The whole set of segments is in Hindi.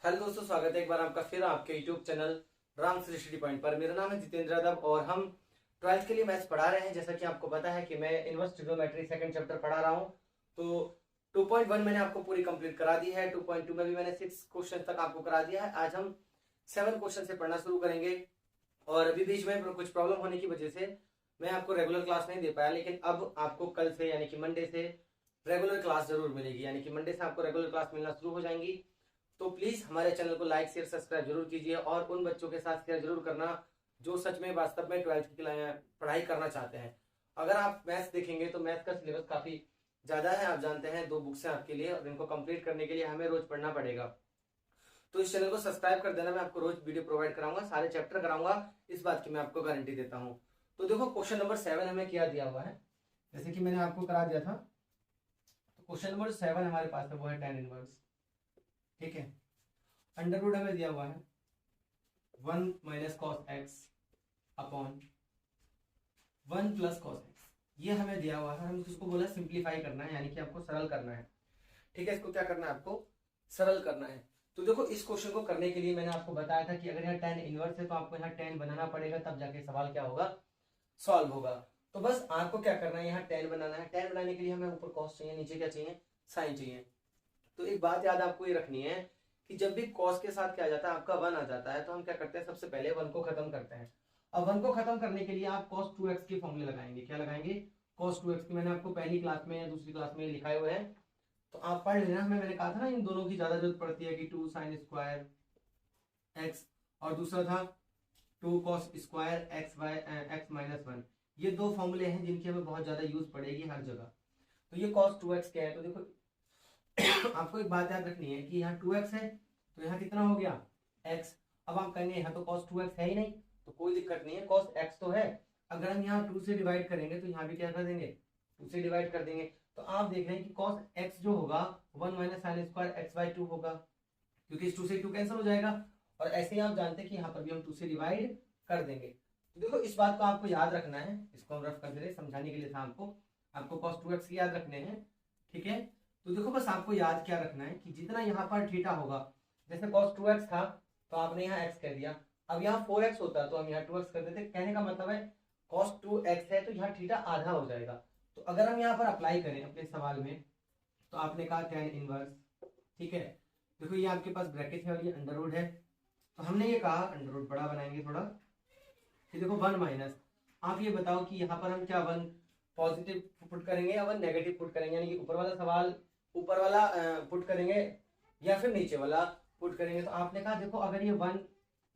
हेलो दोस्तों, स्वागत है एक बार आपका फिर आपके YouTube channel Ram Shri study point पर। मेरा नाम है जितेंद्र यादव और हम 12th के लिए मैथ्स पढ़ा रहे हैं। जैसा कि आपको पता है कि मैं इनवर्स ट्रिग्नोमेट्री सेकंड चैप्टर पढ़ा रहा हूं। तो 2.1 मैंने आपको पूरी कंप्लीट करा दी है। 2.2 में भी मैंने 6 क्वेश्चन तक आपको करा दिया है। आज हम 7 क्वेश्चन से पढ़ना शुरू करेंगे। और अभी बीच में कुछ प्रॉब्लम होने की वजह से मैं आपको रेगुलर क्लास नहीं दे पाया, लेकिन अब आपको कल से यानी कि मंडे से रेगुलर क्लास जरूर मिलेगी। यानी कि मंडे से आपको रेगुलर क्लास मिलना शुरू हो जाएंगी। तो प्लीज हमारे चैनल को लाइक शेयर सब्सक्राइब जरूर कीजिए और उन बच्चों के साथ शेयर जरूर करना जो सच में वास्तव में 12th की पढ़ाई करना चाहते हैं। अगर आप मैथ्स देखेंगे तो मैथ्स का सिलेबस काफी ज्यादा है। आप जानते हैं 2 बुक्स हैं आपके लिए और इनको कंप्लीट करने के लिए हमें रोज पढ़ना पड़ेगा। तो इस चैनल को सब्सक्राइब कर देना। मैं आपको रोज वीडियो प्रोवाइड कराऊंगा, सारे चैप्टर कराऊंगा, इस बात की मैं आपको गारंटी देता हूँ। तो देखो, क्वेश्चन नंबर 7 हमें क्या दिया हुआ है, जैसे कि मैंने आपको करा दिया था। तो क्वेश्चन नंबर 7 हमारे पास है, वो है tan इनवर्स। ठीक है, अंडर रूट हमें दिया हुआ है 1 minus cos x upon 1 plus cos x. ये हमें दिया हुआ है। हम इसको बोला सिंप्लीफाई करना है, यानी कि आपको सरल करना है। ठीक है, इसको क्या करना है, आपको सरल करना है। तो देखो, इस क्वेश्चन को करने के लिए मैंने आपको बताया था कि अगर यहाँ tan इनवर्स है तो आपको यहाँ tan बनाना पड़ेगा, तब जाके सवाल क्या होगा, सॉल्व होगा। तो बस आपको क्या करना है, यहाँ tan बनाना है। tan बनाने के लिए हमें ऊपर कॉस चाहिए, नीचे क्या चाहिए, साइन चाहिए। तो एक बात याद आपको ये रखनी है कि जब भी कॉस के साथ क्या आ जाता है, आपका 1 आ जाता है, तो हम क्या करते हैं, सबसे पहले 1 को खत्म करते हैं। अब 1 को खत्म करने के लिए आप cos 2x की फॉर्मूले लगाएंगे। क्या लगाएंगे, cos 2x की। मैंने आपको पहली क्लास में या दूसरी क्लास में लिखाए हुए हैं, तो आप पढ़ लेना। मैंने कहा था ना, इन दोनों की ज्यादा जरूरत पड़ती है कि 2 sin स्क्वायर एक्स और दूसरा था 2 cos square x by x minus 1। ये 2 फॉर्मूले हैं जिनकी हमें बहुत ज्यादा यूज पड़ेगी हर जगह। तो ये cos 2x क्या है, तो देखो आपको एक बात याद रखनी है कि यहाँ 2x है तो यहाँ कितना हो गया, x। अब आप कहेंगे यहाँ तो cos 2x है ही नहीं, तो कोई दिक्कत नहीं है, cos x तो है। अगर हम यहाँ 2 से डिवाइड करेंगे तो यहाँ भी क्या कर देंगे, 2 से डिवाइड कर देंगे। तो आप देख रहे हैं कि cos x जो होगा 1 minus sine square x by 2 होगा, क्योंकि इस 2 से 2 कैंसिल हो जाएगा। और ऐसे ही आप जानते हैं कि यहाँ पर भी हम 2 से डिवाइड कर देंगे। तो देखो, इस बात को आपको याद रखना है। इसको हम रफ कर दे रहे, समझाने के लिए था आपको cos 2x की याद रखने हैं। ठीक है, तो देखो बस आपको याद क्या रखना है कि जितना यहाँ पर थीटा होगा, जैसे cos 2x था तो आपने यहाँ x कह दिया। अब यहाँ 4x होता तो हम यहाँ 2x कर देते। कहने का मतलब है cos 2x है तो यहाँ थीटा आधा हो जाएगा। तो अगर हम यहाँ पर अप्लाई करें अपने सवाल में, तो आपने कहा tan इनवर्स। ठीक है, देखो ये आपके पास ब्रैकेट है और ये अंडर रूट है, तो हमने ये कहा अंडर रूट बड़ा बनाएंगे थोड़ा। ये देखो 1 माइनस, आप ये बताओ कि यहाँ पर हम क्या 1 पॉजिटिव पुट करेंगे या 1 नेगेटिव पुट करेंगे, यानी कि ऊपर वाला सवाल ऊपर वाला पुट करेंगे या फिर नीचे वाला पुट करेंगे। तो आपने कहा देखो, अगर ये 1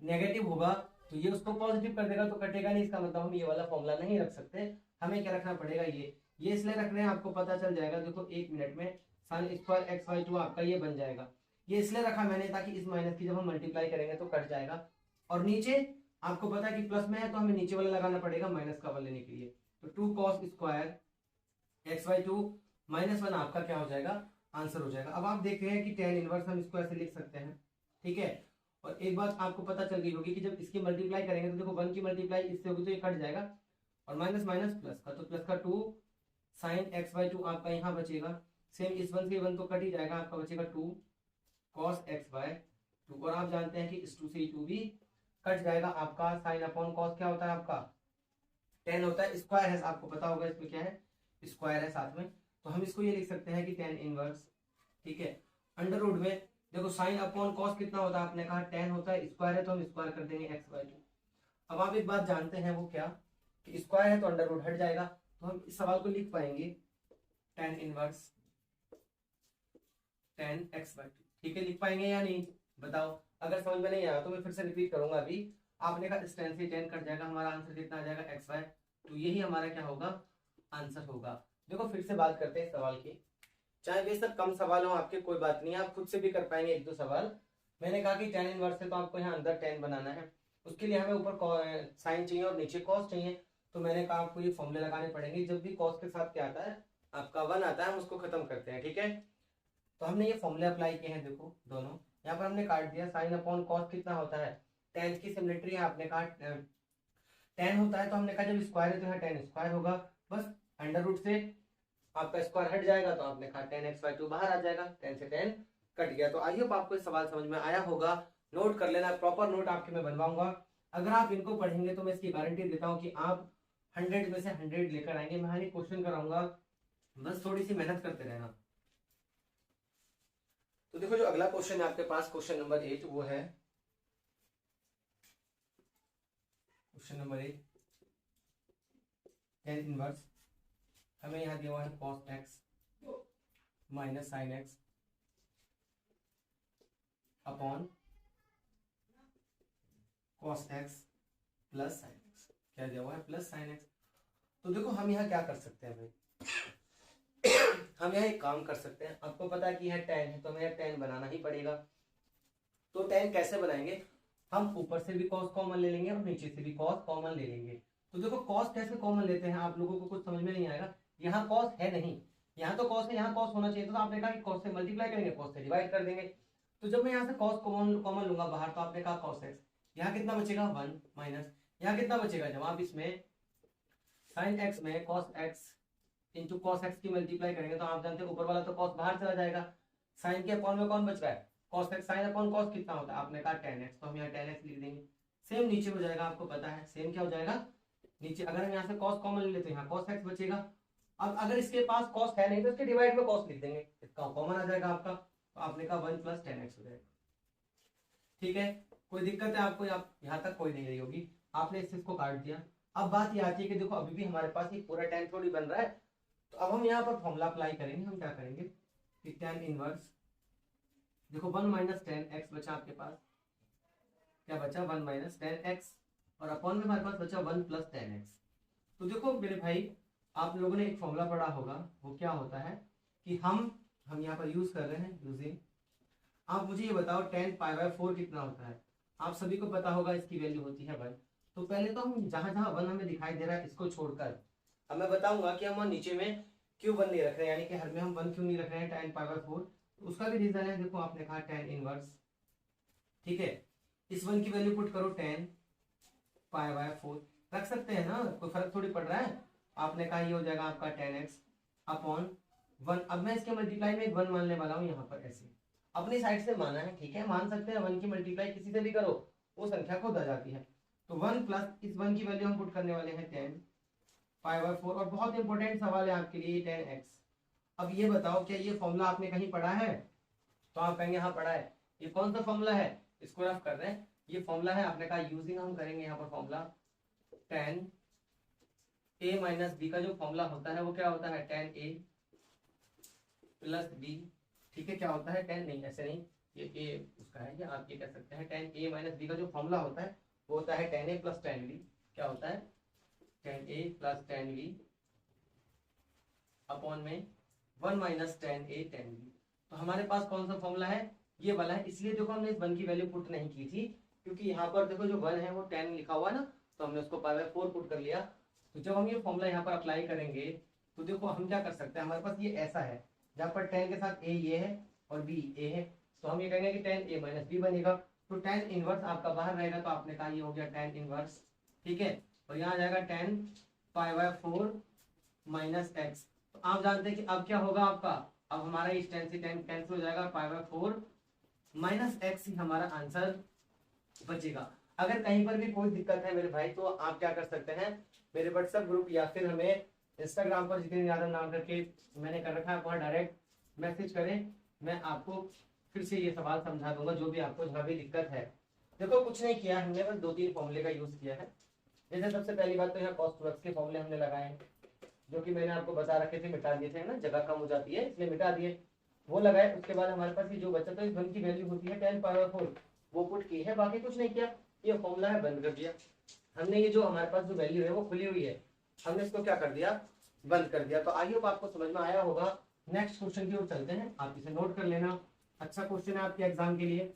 नेगेटिव होगा तो ये उसको पॉजिटिव कर देगा, तो कटेगा नहीं। इसका मतलब हम ये वाला फॉर्मूला नहीं रख सकते, हमें क्या रखना पड़ेगा, ये इसलिए रख रहे हैं, आपको पता चल जाएगा। देखो 1 मिनट में साइन स्क्वायर एक्स बाई 2 आपका ये बन जाएगा। ये इसलिए रखा मैंने ताकि इस माइनस की जब हम मल्टीप्लाई करेंगे तो कट जाएगा। और नीचे आपको पता है कि प्लस में है तो हमें नीचे वाला लगाना पड़ेगा माइनस का 1 लेने के लिए। तो 2 cos square x by 2 minus 1 आपका क्या हो जाएगा, आंसर हो जाएगा। अब आप देख रहे हैं कि tan इनवर्स हम इसको ऐसे लिख सकते हैं। ठीक है, और एक बात आपको पता चल गई होगी कि जब इसकी मल्टीप्लाई करेंगे तो देखो 1 की मल्टीप्लाई इससे होगी तो ये कट जाएगा, और माइनस माइनस प्लस का, तो प्लस का 2 साइन एक्स बाई 2 आपका यहाँ बचेगा। सेम इस 1 से 1 तो कट ही जाएगा, आपका बचेगा 2 cos x बाय 2। और आप जानते हैं कि इस 2 से 2 भी कट जाएगा। आपका साइन अपॉन कॉस क्या होता है, आपका tan होता है। स्क्वायर है, आपको पता होगा इसमें क्या है, स्क्वायर है साथ में, तो हम इसको ये लिख सकते हैं कि tan इनवर्स। ठीक है, अंडर रूट में देखो साइन अपॉन कॉस कितना होता है, आपने कहा tan होता है, स्क्वायर है तो हम स्क्वायर कर देंगे x बाई 2। अब आप एक बात जानते हैं, वो क्या, कि स्क्वायर है तो अंडर रूट हट जाएगा, तो हम इस सवाल को लिख पाएंगे tan inverse tan x by 2। ठीक है, लिख पाएंगे या नहीं, बताओ। अगर समझ में नहीं आया तो मैं फिर से रिपीट करूंगा। अभी आपने कहा tan से tan कट जाएगा, हमारा आंसर कितना आ जाएगा, x बाय 2। यही हमारा क्या होगा, आंसर होगा। देखो फिर से बात करते हैं सवाल की, चाहे बेशक कम सवाल हो आपके, कोई बात नहीं, आप खुद से भी कर पाएंगे 1-2 सवाल। मैंने कहा कि tan इनवर्स है तो आपको यहाँ अंदर tan बनाना है, उसके लिए हमें ऊपर साइन चाहिए और नीचे कॉस चाहिए। तो मैंने कहा आपको ये फॉर्मूले लगाने पड़ेंगे। जब भी कॉस के साथ क्या आता है, आपका 1 आता है, हम उसको खत्म करते हैं। ठीक है, तो हमने ये फॉर्मूले अप्लाई किए हैं। देखो दोनों यहाँ पर हमने काट दिया। साइन अपॉन कॉस कितना होता है, tan की सिमिलरिटी है, आपने कहा tan होता है, तो हमने कहा जब स्क्वायर है तो यहाँ tan स्क्वायर होगा। बस अंडर रूट से आपका स्क्वायर हट जाएगा, तो आपने कहा tan x बाई 2 बाहर आ जाएगा, tan से tan कट गया। तो आई होप आपको ये सवाल समझ में आया होगा। नोट कर लेना, प्रॉपर नोट आपके मैं बनवाऊंगा। अगर आप इनको पढ़ेंगे तो मैं इसकी गारंटी देता हूँ कि आप 100 में से 100 लेकर आएंगे। मैं हर एक क्वेश्चन कराऊंगा, बस थोड़ी सी मेहनत करते रहना। तो देखो जो अगला क्वेश्चन है आपके पास, क्वेश्चन नंबर 8, वो है क्वेश्चन नंबर 8 tan इनवर्स। हमें यहाँ दिया हुआ है cos x minus sine x upon cos x plus sine x। क्या दिया हुआ है? Plus sine x। तो देखो हम यहाँ क्या कर सकते हैं भाई, हम यहाँ एक काम कर सकते हैं। आपको पता है कि यह tan है तो हमें tan बनाना ही पड़ेगा। तो tan कैसे बनाएंगे? हम ऊपर से भी cos कॉमन ले लेंगे और नीचे से भी cos कॉमन ले लेंगे। तो देखो cos कैसे कॉमन लेते हैं, आप लोगों को कुछ समझ में नहीं आएगा। यहाँ cos है नहीं, यहाँ तो cos है, यहाँ cos होना चाहिए। तो आपने कहा कि cos से मल्टीप्लाई करेंगे, cos से डिवाइड कर देंगे। तो जब मैं यहाँ से cos कॉमन लूंगा बाहर, तो आपने कहा cos x, यहाँ कितना बचेगा 1 माइनस, यहाँ कितना बचेगा जवाब इसमें sin x में cos x into cos x की मल्टीप्लाई करेंगे तो आप जानते हैं ऊपर वाला तो cos बाहर चला जाएगा, sin के अपॉन में कौन बच रहा है cos x, sin upon cos कितना होता है आपने कहा tan x, तो हम यहाँ tan x लिख देंगे। सेम नीचे हो जाएगा, आपको पता है सेम क्या हो जाएगा नीचे। अगर हम यहाँ से cos कॉमन ले लेते हैं, यहाँ cos x बचेगा। अब अगर इसके पास cos है नहीं तो इसके डिवाइड में cos लिख देंगे, इसका कॉमन आ जाएगा आपका। तो आपने कहा 1 प्लस tan x हो जाएगा। ठीक है, कोई दिक्कत है आपको? आप यहाँ तक कोई नहीं रही होगी, आपने इस चीज को काट दिया। अब बात ये आती है कि देखो अभी भी हमारे पास ये पूरा tan थोड़ी बन रहा है। तो अब हम यहाँ पर फॉर्मूला अप्लाई करेंगे। हम क्या करेंगे कि tan इनवर्स, देखो 1 माइनस tan x बचा आपके पास, क्या बचा 1 माइनस tan x, और अपॉन में हमारे पास बचा 1 प्लस tan x। तो देखो मेरे भाई, आप लोगों ने एक फॉर्मूला पढ़ा होगा, वो क्या होता है कि हम यहाँ पर यूज कर रहे हैं यूजिंग। आप मुझे ये बताओ tan पाई बाय 4 कितना होता है? आप सभी को पता होगा इसकी वैल्यू होती है 1। तो पहले तो हम जहां जहां 1 हमें दिखाई दे रहा है इसको छोड़कर, अब मैं बताऊंगा कि हम नीचे में क्यों 1 नहीं रख रहे हैं, यानी कि हर में हम 1 क्यों नहीं रख रहे हैं tan पाई बाय 4। उसका भी रीजन है, देखो आपने कहा tan इनवर्स, ठीक है, इस 1 की वैल्यू पुट करो tan पाई बाय 4, रख सकते हैं ना, कोई फर्क थोड़ी पड़ रहा है। आपने कहा ये हो जाएगा आपका tan x अपॉन 1। अब मैं इसके मल्टीप्लाई में 1 मानने वाला हूँ यहाँ पर, ऐसे अपनी साइड से माना है, ठीक है, मान सकते हैं। 1 की मल्टीप्लाई किसी से भी करो वो संख्या खुद आ जाती है। तो 1 प्लस इस 1 की वैल्यू हम पुट करने वाले हैं tan पाई बाय 4। और बहुत इंपॉर्टेंट सवाल है आपके लिए tan x। अब ये बताओ क्या ये फॉर्मूला आपने कहीं पढ़ा है? तो आप कहेंगे हाँ पढ़ा है। ये कौन सा फॉर्मूला है, इसको रफ कर रहे हैं, ये फॉर्मूला है, आपने कहा यूजिंग हम करेंगे यहाँ पर formula tan a minus B का जो फॉर्मूला होता है वो क्या होता है tan a प्लस बी। ठीक है, क्या होता है tan, नहीं ऐसे नहीं, ये a उसका है, या आप ये कह सकते हैं tan a माइनस बी का जो फॉर्मूला होता है वो होता है tan a plus tan b। क्या होता है tan a plus tan b upon में 1 minus tan a tan b। तो हमारे पास कौन सा फॉर्मूला है, ये वाला है। इसलिए देखो हमने इस 1 की वैल्यू पुट नहीं की थी, क्योंकि यहाँ पर देखो जो 1 है वो tan लिखा हुआ है ना, तो हमने उसको पाई बाय 4 पुट कर लिया। तो जब हम ये फॉर्मूला यहाँ पर अप्लाई करेंगे तो देखो हम क्या कर सकते हैं, हमारे पास ये ऐसा है जहाँ पर tan के साथ a ये है और b a है, तो हम ये कहेंगे कि tan a माइनस b बनेगा। तो tan इनवर्स आपका बाहर रहेगा, तो आपने कहा ये हो गया tan इनवर्स, ठीक है। और यहाँ आ जाएगा tan pi by 4 minus x। तो आप जानते हैं कि अब क्या होगा आपका, अब हमारा इस tan से tan कैंसिल हो जाएगा, पाई बाय 4 माइनस x ही हमारा आंसर बचेगा। अगर कहीं पर भी कोई दिक्कत है मेरे भाई, तो आप क्या कर सकते हैं, मेरे व्हाट्सएप ग्रुप या फिर हमें इंस्टाग्राम पर जितेंद्र यादव नाम करके मैंने कर रखा है, वहाँ डायरेक्ट मैसेज करें, मैं आपको फिर से ये सवाल समझा दूंगा जो भी आपको जहाँ भी दिक्कत है। देखो कुछ नहीं किया हमने, बस 2-3 फॉर्मूले का यूज किया है। जैसे सबसे पहली बात तो यहाँ cos 2x के फॉर्मूले हमने लगाए हैं, जो कि मैंने आपको बता रखे थे, मिटा दिए थे ना, जगह कम हो जाती है इसलिए मिटा दिए, वो लगाए। उसके बाद हमारे पास ये जो बचा था इस 1 की वैल्यू होती है tan पाई बाय 4, वो पुट की है, बाकी कुछ नहीं किया। ये फॉर्मूला है बंद कर दिया हमने, ये जो हमारे पास जो वैल्यू है वो खुली हुई है, हमने इसको क्या कर दिया, बंद कर दिया। तो आई होप आपको समझ में आया होगा। नेक्स्ट क्वेश्चन की ओर चलते हैं, आप इसे नोट कर लेना, अच्छा क्वेश्चन है आपके एग्जाम के लिए।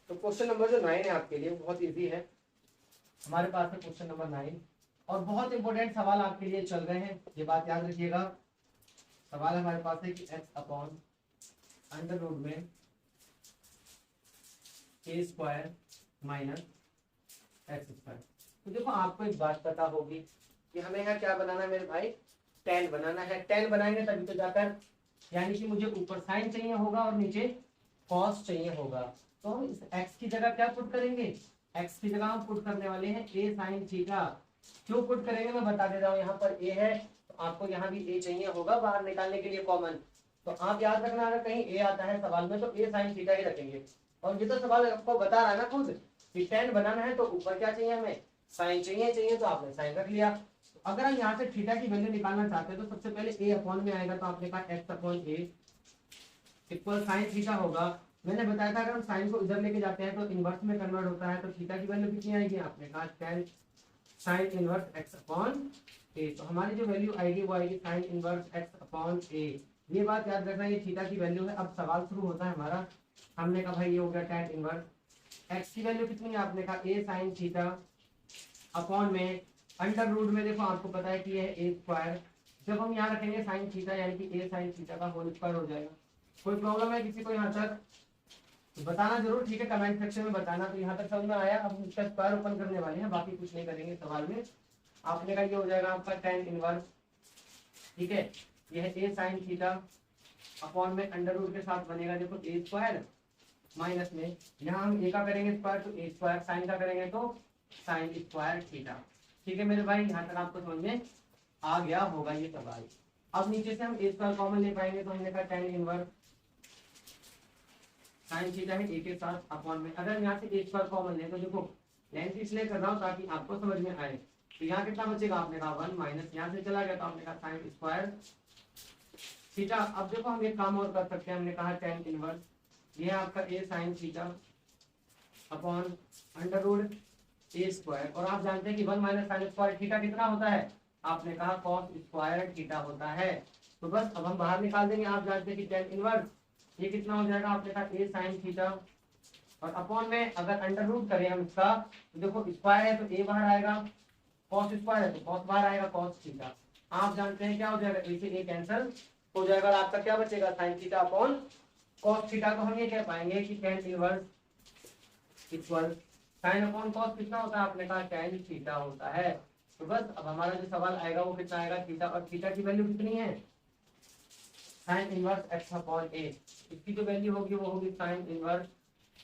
तो क्वेश्चन नंबर जो 9 है आपके लिए बहुत इजी है, हमारे पास है क्वेश्चन नंबर 9, और बहुत इंपॉर्टेंट सवाल आपके लिए चल रहे हैं, ये बात याद रखिएगा। सवाल हमारे पास है कि x अपॉन अंडर रूट में a square minus x square. तो देखो आपको एक बात पता होगी कि हमें यहाँ क्या बनाना है मेरे भाई, tan बनाना है। tan बनाएंगे तभी तो जाकर, यानी कि मुझे ऊपर साइन चाहिए होगा और नीचे कॉस चाहिए होगा। तो हम इस x की जगह क्या पुट करेंगे, x की जगह हम पुट करने वाले हैं a साइन थीटा। क्यों पुट करेंगे मैं बता दे रहा हूँ, यहाँ पर a है तो आपको यहाँ भी a चाहिए होगा बाहर निकालने के लिए कॉमन। तो आप याद रखना अगर कहीं a आता है सवाल में तो a साइन थीटा ही रखेंगे। और ये तो सवाल आपको बता रहा है ना खुद कि tan बनाना है तो ऊपर क्या चाहिए हमें, साइन चाहिए तो आपने साइन रख लिया। तो अगर हम यहाँ से थीटा की वैल्यू निकालना चाहते हैं तो सबसे पहले a अपॉन में आएगा, तो आपने कहा x upon a equal sine theta होगा। मैंने बताया था अगर हम साइन को इधर लेके जाते हैं तो इनवर्स में कन्वर्ट होता है, तो थीटा की वैल्यू कितनी आएगी, आपने कहा tan sine inverse x upon a। तो हमारी जो वैल्यू आएगी वो आएगी sine inverse x upon a। ये बात याद रखना, ये थीटा की वैल्यू है। अब सवाल शुरू होता है हमारा, हमने कहा भाई ये हो गया tan इनवर्स x की वैल्यू कितनी है, आपने कहा a साइन थीटा अपॉन में अंडर रूट में, देखो आपको पता है कि ये है a स्क्वायर। जब हम यहाँ रखेंगे साइन थीटा यानी कि a साइन थीटा का होल स्क्वायर हो जाएगा। कोई प्रॉब्लम है किसी को यहाँ तक, तो बताना जरूर, ठीक है, कमेंट सेक्शन में बताना। तो यहाँ तक समझ में आया। अब इसका स्क्वायर ओपन करने वाले हैं, बाकी कुछ नहीं करेंगे सवाल में। आपने कहा ये हो जाएगा आपका tan इनवर्स, ठीक है, ये है a साइन थीटा अपॉन में अंडर रूट के साथ बनेगा देखो a स्क्वायर माइनस में, यहाँ हम a का करेंगे स्क्वायर तो a स्क्वायर, साइन का करेंगे तो साइन स्क्वायर थीटा। ठीक है मेरे भाई, यहाँ तक आपको समझ में आ गया होगा ये सवाल। अब नीचे से हम a स्क्वायर कॉमन ले पाएंगे, तो हमने कहा tan इनवर्स साइन थीटा है a के साथ अपॉन में। अगर यहाँ से a स्क्वायर कॉमन ले तो देखो लेंथ इसलिए कर रहा हूँ ताकि आपको समझ में आए। तो यहाँ कितना बचेगा, आपने कहा 1 माइनस यहाँ से चला गया तो आपने कहा साइन स्क्वायर थीटा। अब देखो हम एक काम और कर सकते हैं, हमने कहा tan इनवर्स ये आपका a sine theta upon under root a square, और आप जानते हैं कि 1 माइनस साइन स्क्वायर थीटा कितना होता है, आपने कहा कॉस स्क्वायर थीटा होता है। तो बस अब हम बाहर निकाल देंगे। आप जानते हैं कि tan इनवर्स ये कितना हो जाएगा, आपने कहा a साइन थीटा और अपॉन में अगर अंडर रूट करें हम इसका तो देखो स्क्वायर है तो a बाहर आएगा, कॉस स्क्वायर है तो कॉस बाहर आएगा, कॉस थीटा। आप जानते हैं क्या हो जाएगा, a से a कैंसिल हो जाएगा और आपका क्या बचेगा, sign theta upon cos theta. तो हम ये कह पाएंगे कि tan inverse equal sine upon cos कितना होता है, आपने कहा tan थीटा होता है। तो बस अब हमारा जो सवाल आएगा वो कितना आएगा, थीटा, और थीटा की वैल्यू कितनी है, sine inverse x upon a। इसकी जो वैल्यू होगी वो होगी sine inverse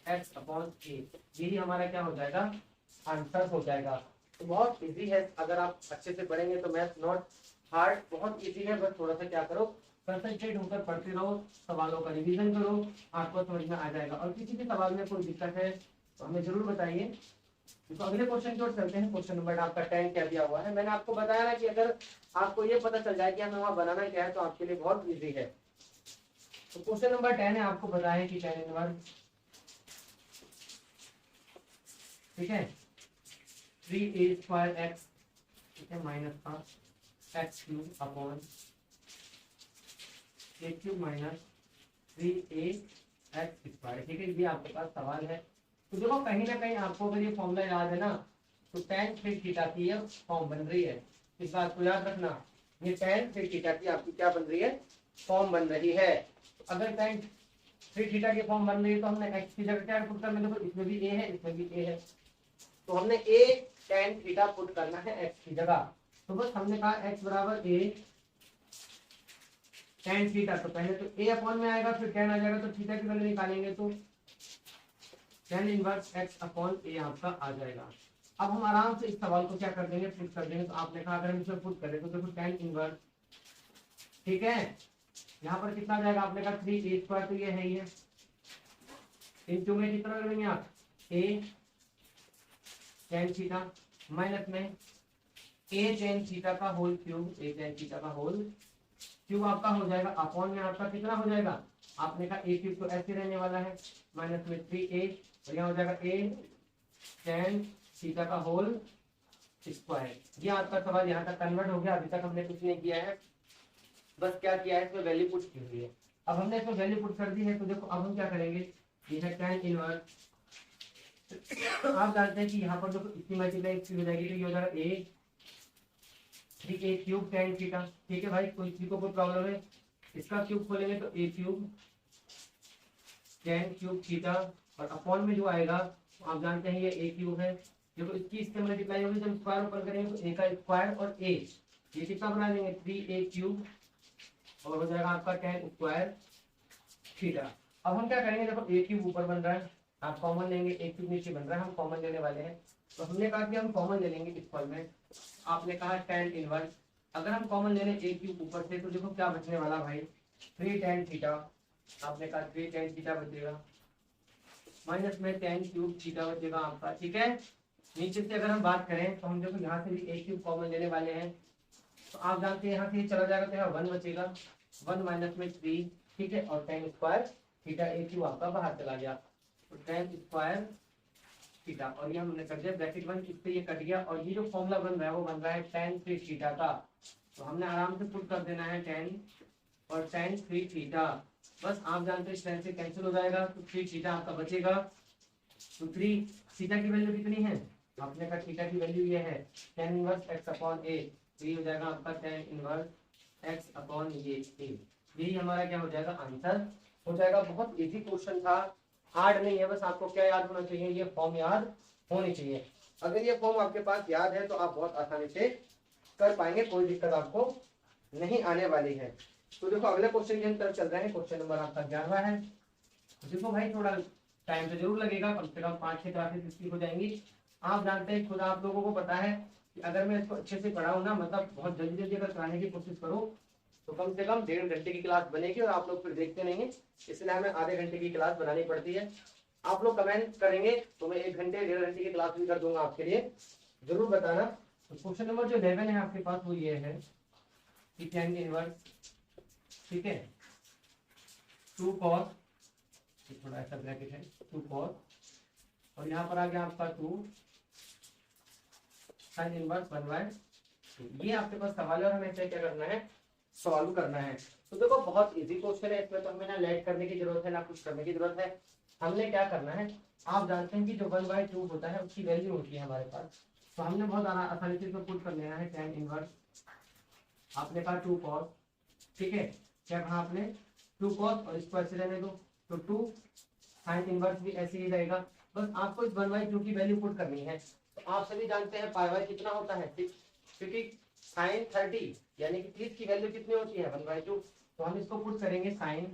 x upon a। यही हमारा क्या हो जाएगा, आंसर हो जाएगा। तो बहुत इजी है, अगर आप अच्छे से पढ़ेंगे तो मैथ नॉट हार्ड, बहुत इजी है। बस थोड़ा सा क्या करो, कंसंट्रेट होकर पढ़ते रहो, सवालों का रिवीजन करो, आपको समझ में आ जाएगा। और किसी भी सवाल में कोई दिक्कत है तो हमें जरूर बताइए। तो अगले क्वेश्चन की ओर चलते हैं। क्वेश्चन नंबर आपका 10 क्या दिया हुआ है, मैंने आपको बताया ना कि अगर आपको ये पता चल जाए कि हमें वहां बनाना क्या है तो आपके लिए बहुत इजी है। तो क्वेश्चन नंबर 10 है, आपको पता है कि tan इनवर्स, ठीक है, 3a स्क्वायर x, ठीक है, माइनस का x cube upon a cube minus 3a x square, ठीक है, ये आपके पास सवाल है। तो देखो कहीं ना कहीं आपको अगर ये फॉर्मूला याद है ना, तो tan फिर थीटा की ये फॉर्म बन रही है, इस बात को याद रखना। ये tan फिर थीटा की आपकी क्या बन रही है, फॉर्म बन रही है। तो अगर tan फिर थीटा की फॉर्म बन रही है तो हमने x की जगह क्या पुट करना, देखो इसमें भी a है इसमें भी a है, तो हमने a tan थीटा पुट करना है x की जगह। तो बस हमने कहा x बराबर a tan थीटा, तो पहले तो a अपॉन में आएगा फिर tan आ जाएगा, तो थीटा की वैल्यू निकालेंगे तो tan inverse x upon a आपका आ जाएगा। अब हम आराम से इस सवाल को क्या कर देंगे, पुट कर देंगे। तो आपने कहा अगर हम इसे पुट करें तो देखो tan इनवर्स, ठीक है, यहाँ पर कितना आ जाएगा, आपने कहा 3a स्क्वायर, तो ये है ये इनटू में कितना करेंगे आप a tan थीटा माइनस में a tan थीटा का whole cube, a tan theta का होल क्यूब आपका हो जाएगा, अपॉन में आपका कितना हो जाएगा, आपने कहा a क्यूब तो ऐसे रहने वाला है माइनस में 3a, और यहाँ हो जाएगा a tan थीटा का होल स्क्वायर। ये आपका सवाल यहाँ तक कन्वर्ट हो गया। अभी तक हमने कुछ नहीं किया है, बस क्या किया है, इसमें वैल्यू पुट की हुई है। अब हमने इसमें वैल्यू पुट कर दी है, तो देखो अब हम क्या करेंगे, ये है tan इनवर्स, आप जानते हैं कि यहाँ पर देखो इतनी मल्टीप्लाई हो जाएगी तो ये हो जाएगा a 3a cube tan theta, ठीक है भाई, कोई किसी को कोई प्रॉब्लम है, इसका क्यूब खोलेंगे तो a cube tan cube theta, और अपॉन में जो आएगा आप जानते हैं ये a क्यूब है, देखो इसकी इससे मल्टीप्लाई होगी, जब स्क्वायर ऊपर करेंगे तो a का स्क्वायर और a ये कितना बना देंगे 3a³ और हो जाएगा आपका tan स्क्वायर थीटा। अब हम क्या करेंगे, देखो a³ ऊपर बन रहा है, आप कॉमन लेंगे, a³ नीचे बन रहा है, हम कॉमन लेने वाले हैं। तो हमने कहा कि हम कॉमन ले लेंगे इस फल में, आपने कहा tan इनवर्स। अगर हम कॉमन ले लें a³ ऊपर से तो देखो क्या बचने वाला भाई 3 tan थीटा, आपने कहा 3 tan थीटा बचेगा, माइनस में tan³ थीटा बचेगा आपका, ठीक है। नीचे से अगर हम बात करें तो हम देखो यहाँ से भी a³ कॉमन लेने वाले हैं, तो आप जानते हैं यहाँ से चला जाएगा तो यहाँ 1 बचेगा, 1 माइनस में 3, ठीक है, और tan स्क्वायर थीटा a³ आपका बाहर चला गया, तो tan स्क्वायर थीटा, और ये हमने कर दिया ब्रैकेट 1, इससे ये कट गया, और ये जो फॉर्मूला बन रहा है वो बन रहा है tan 3 थीटा का, तो हमने आराम से पुट कर देना है tan और tan 3 थीटा, बस आप जानते हैं tan से कैंसिल हो जाएगा तो 3 थीटा आपका बचेगा। तो 3 थीटा की वैल्यू कितनी है, आपने कहा थीटा की वैल्यू ये है tan inverse x upon a, तो ये हो जाएगा आपका tan इनवर्स x अपॉन ये a, यही हमारा क्या हो जाएगा आंसर हो जाएगा। बहुत इजी क्वेश्चन था, हार्ड नहीं है, बस आपको क्या याद होना चाहिए, ये फॉर्म याद होनी चाहिए। अगर ये फॉर्म आपके पास याद है तो आप बहुत आसानी से कर पाएंगे, कोई दिक्कत आपको नहीं आने वाली है। तो देखो अगले क्वेश्चन की हम तरफ चल रहे हैं, क्वेश्चन नंबर आपका 11 है। देखो भाई थोड़ा टाइम तो जरूर लगेगा, कम से कम 5-6 क्लासेस इसकी हो जाएंगी। आप जानते हैं, खुद आप लोगों को पता है कि अगर मैं इसको अच्छे से पढ़ाऊँ ना, मतलब बहुत जल्दी जल्दी अगर कराने की कोशिश करूँ तो कम से कम 1.5 घंटे की क्लास बनेगी, और आप लोग फिर देखते नहीं है, इसलिए हमें आधे घंटे की क्लास बनानी पड़ती है। आप लोग कमेंट करेंगे तो मैं 1 घंटे 1.5 घंटे की क्लास भी कर दूंगा आपके लिए, जरूर बताना। तो क्वेश्चन नंबर जो 11 है आपके पास वो ये है कि tan इनवर्स, ठीक है, 2 cos, थोड़ा ऐसा ब्रैकेट है 2 cos, और यहाँ पर आ गया आपका 2 sin इनवर्स 1/2। ये आपके पास सवाल है और हमें क्या करना है, सॉल्व करना है। तो देखो बहुत इजी क्वेश्चन है, इसमें तो हमें ना लेट करने की जरूरत है ना कुछ करने की जरूरत है। हमने क्या करना है, आप जानते हैं कि जो 1/2 होता है उसकी वैल्यू होती है हमारे पास, तो हमने बहुत आसानी से इसको पुट कर लेना है tan इनवर्स, आपने कहा 2 cos, ठीक है, क्या कहा आपने 2 cos, और इसको ऐसे रहने दो, तो 2 sin इनवर्स भी ऐसे ही रहेगा। बस आपको इस 1/2 की वैल्यू पुट करनी है। तो आप सभी जानते हैं पाई कितना होता है 6, क्योंकि sin 30 यानी कि 30 की वैल्यू कितनी होती है 1/2, तो हम इसको पुट करेंगे sin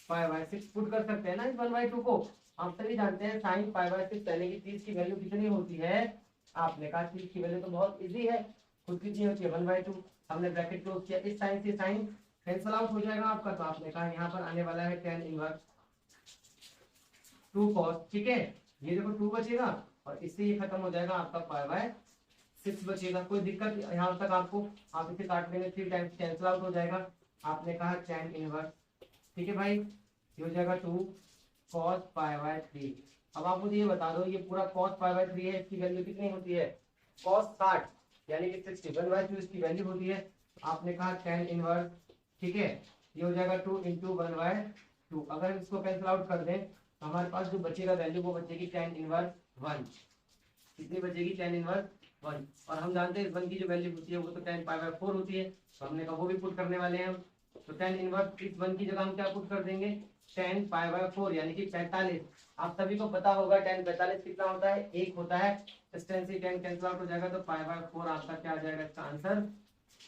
π/6 पुट कर सकते हैं ना इस 1/2 को। आप सभी जानते हैं sin π/6 यानी कि 30 की वैल्यू कितनी होती है, आपने कहा 30 की वैल्यू तो बहुत इजी है, खुद कितनी होती है 1/2, हमने ब्रैकेट क्लोज किया, इस साइन से साइन कैंसिल आउट हो जाएगा आपका, तो आपने कहा यहाँ पर आने वाला है tan इनवर्स 2 cos, ठीक है, ये देखो 2 बचेगा और इससे ये खत्म हो जाएगा आपका π/6 बचेगा, कोई दिक्कत यहाँ तक आपको, आप इसे काट देंगे 3 टाइम्स कैंसिल आउट हो जाएगा, आपने कहा tan इनवर्स, ठीक है भाई, ये हो जाएगा 2 cos π/3। अब आप मुझे ये बता दो, ये पूरा cos π/3 है, इसकी वैल्यू कितनी होती है cos 60 यानी कि 60, 1/2 इसकी वैल्यू होती है, आपने कहा tan इनवर्स, ठीक है, ये हो जाएगा 2 × 1/2। अगर हम इसको कैंसिल आउट कर दें तो हमारे पास जो बचेगा वैल्यू वो बचेगी tan इनवर्स 1, कितनी बचेगी tan इनवर्स 1, और हम जानते हैं इस 1 की जो वैल्यू होती है वो तो tan π/4 होती है, तो हमने कहा वो भी पुट करने वाले हैं हम। तो tan इनवर्स इस 1 की जगह हम क्या पुट कर देंगे tan π/4 यानी कि 45। आप सभी को पता होगा tan 45 कितना होता है, 1 होता है, इस tan से tan कैंसिल आउट हो जाएगा, तो π/4 आपका क्या आ जाएगा, इसका आंसर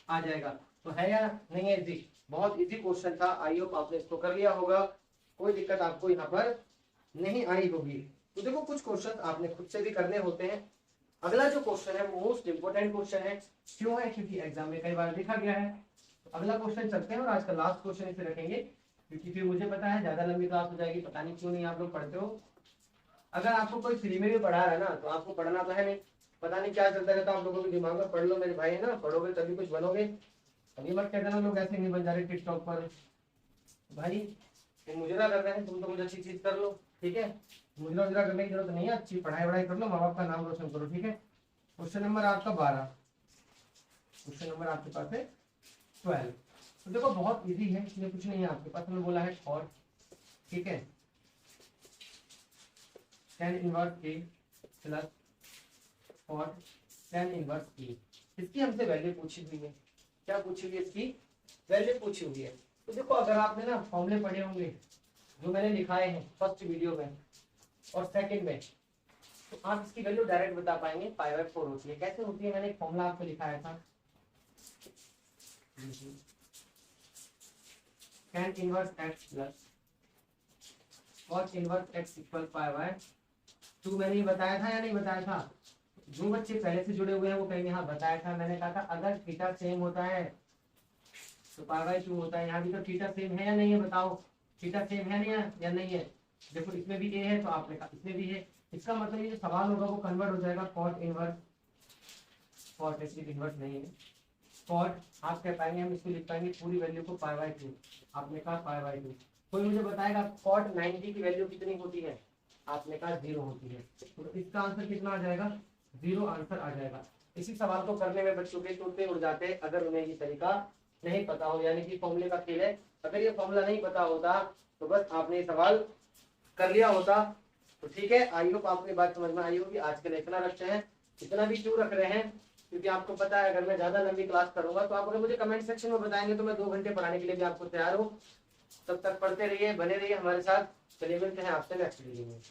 आ जाएगा। तो है या नहीं है इजी, बहुत इजी क्वेश्चन था, आई होप आपने इसको कर लिया होगा, कोई दिक्कत आपको यहाँ पर नहीं आई होगी। तो देखो कुछ क्वेश्चन आपने खुद से भी करने होते हैं। अगला जो क्वेश्चन है वो मोस्ट इंपोर्टेंट क्वेश्चन है, क्यों है, क्योंकि एग्जाम में कई बार देखा गया है। तो अगला क्वेश्चन चलते हैं और आज का लास्ट क्वेश्चन इसे रखेंगे, क्योंकि फिर मुझे पता है ज्यादा लंबी क्लास हो जाएगी, पता नहीं क्यों नहीं आप लोग पढ़ते हो। अगर आपको कोई फ्री में भी पढ़ा रहा है ना तो आपको पढ़ना तो है नहीं, पता नहीं क्या चलता रहता आप लोगों के दिमाग में, पढ़ लो मेरे भाई है ना, पढ़ोगे तभी कुछ बनोगे, अभी मत कहते ना लोग ऐसे नहीं बन जा रहे टिकटॉक पर, भाई तुम मुजरा कर रहे हैं, तुम तो कुछ अच्छी चीज कर लो, ठीक है, मुजरा उजरा करने की जरूरत नहीं है, अच्छी पढ़ाई वढ़ाई कर लो, माँ बाप का नाम रोशन करो, ठीक है। क्वेश्चन नंबर आपका 12, क्वेश्चन नंबर आपके पास है 12। तो देखो बहुत इजी है, इसमें कुछ नहीं है आपके पास, हमने बोला है और, ठीक है, tan इनवर्स a प्लस और tan इनवर्स b, इसकी हमसे वैल्यू पूछी हुई है, क्या पूछी हुई है, इसकी वैल्यू पूछी हुई है। तो देखो अगर आपने ना फॉर्मूले पढ़े होंगे जो मैंने लिखाए हैं फर्स्ट वीडियो में और सेकंड में, तो आप इसकी वैल्यू डायरेक्ट बता पाएंगे, π/4 होती है। कैसे होती है, मैंने एक फॉर्मूला आपको लिखाया था, tan inverse x plus cos inverse x equal π/2। मैंने ये बताया था या नहीं बताया था? जो बच्चे पहले से जुड़े हुए हैं वो कहेंगे हाँ बताया था। मैंने कहा था अगर थीटा सेम होता है तो π/2 होता है। यहाँ भी तो थीटा सेम है या नहीं है, बताओ थीटा सेम है या नहीं है? देखो इसमें भी a है तो आपने कहा इसमें भी है। इसका मतलब ये जो सवाल होगा वो कन्वर्ट हो जाएगा cot इनवर्स, cot इनवर्स नहीं है, cot आप कह पाएंगे, हम इसको लिख पाएंगे पूरी वैल्यू को π/2। आपने कहा π/2। कोई मुझे बताएगा cot 90 की वैल्यू कितनी होती है? आपने कहा 0 होती है। तो इसका आंसर कितना आ जाएगा? 0 आंसर आ जाएगा। इसी सवाल को करने में बच्चों के टूटते उड़ जाते हैं अगर उन्हें ये तरीका नहीं पता हो, यानी कि फॉर्मूले का खेल है। अगर ये फॉर्मूला नहीं पता होता तो बस आपने ये सवाल कर लिया होता। तो ठीक है, आई होप आपको ये बात समझ में आई होगी। आज के लिए इतना रखते हैं। इतना भी क्यों रख रहे हैं, क्योंकि आपको पता है अगर मैं ज्यादा लंबी क्लास करूंगा तो आप अगर मुझे कमेंट सेक्शन में बताएंगे तो मैं 2 घंटे पढ़ाने के लिए भी आपको तैयार हूँ। तब तक पढ़ते रहिए, बने रहिए हमारे साथ। चलिए मिलते हैं आपसे नेक्स्ट वीडियो में।